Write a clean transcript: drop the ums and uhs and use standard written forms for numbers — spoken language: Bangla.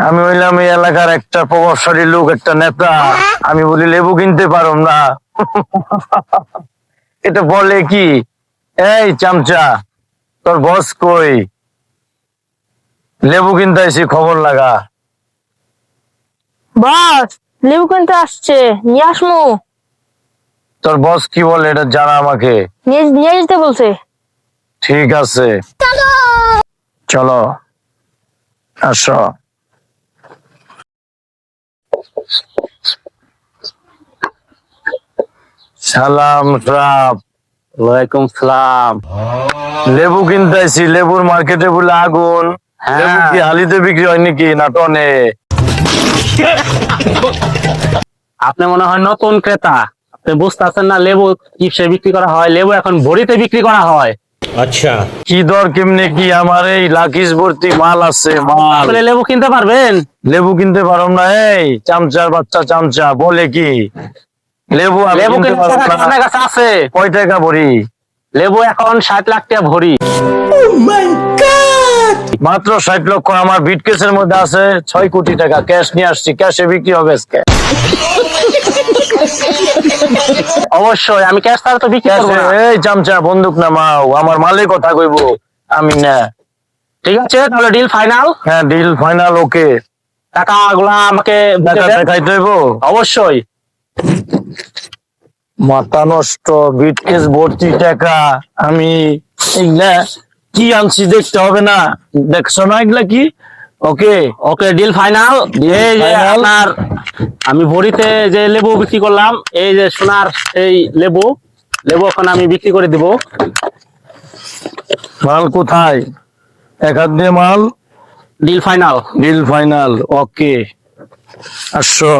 আমি হইলাম এই এলাকার একটা প্রভাবশালী লোক, একটা নেতা। আমি বলি লেবু কিনতে পারো না। এটা বলে কি, এই চামচা, তোর বস কই? লেবু কিনতে আইছি, খবর লাগা। বস, লেবু কিনতে আসছে, নিয়ে আসমু। তোর বস কি বলে এটা জানা আমাকে। নিয়ে যেতে বলছে। ঠিক আছে, চলো আসো। সালাম সালাম। ওয়ালাইকুম সালাম। লেবু কিনতে আইছি, লেবুর মার্কেটে বলে আগুন। হ্যাঁ। লেবু কি হালিতে বিক্রি হয় নাকি না টনে? আপনি মনে হয় নতুন ক্রেতা, আপনি বুঝতে পারছেন না লেবু কিসে বিক্রি করা হয়। লেবু এখন ভরিতে বিক্রি করা হয়। अच्छा কি দর কেমনে কি? আমার এই লাকিস ভর্তি মাল আছে, মাল। আপনি লেবু কিনতে পারবেন? লেবু কিনতে পারো না? এই চামচার বাচ্চা চামচা বলে কি লেবু আমি লেবু কিনতে কিনতে পারবো না। আপনার কাছে আছে? কয় টাকা ভরি? লেবু এখন 60 লাখ টাকা ভরি। মাত্র 60 লক্ষ? আমার বিটকেসের মধ্যে আছে 6 কোটি টাকা, ক্যাশ নিয়ে আসছি। ক্যাশে বিক্রি হবে আজকে। অবশ্যই, আমি ক্যাশ ছাড়া তো বিক্রি করবো না। এই চামচা বন্দুক নামাও, আমার মালের কথা কইবো, আমি না। ঠিক আছে, তাহলে ডিল ফাইনাল। হ্যাঁ, ডিল ফাইনাল। ওকে, টাকাগুলা আমাকে টাকা বুঝে দেন। দেখাইতে হইব। অবশ্যই। মাথা নষ্ট, বিটকেস ভর্তি টাকা। আমি এইগুলা কি আনছি দেখতে হবে না? দেখছো না এগুলা কি? ওকে ওকে, ডিল ফাইনাল। এই যে Final? আপনার, আমি ভরিতে যে লেবু বিক্রি করলাম, এই যে সোনার এই লেবু, লেবু এখন আমি বিক্রি করে দিব। মাল কোথায়? এক হাত দিয়ে মাল। Deal final. Deal final. Okay, আসো।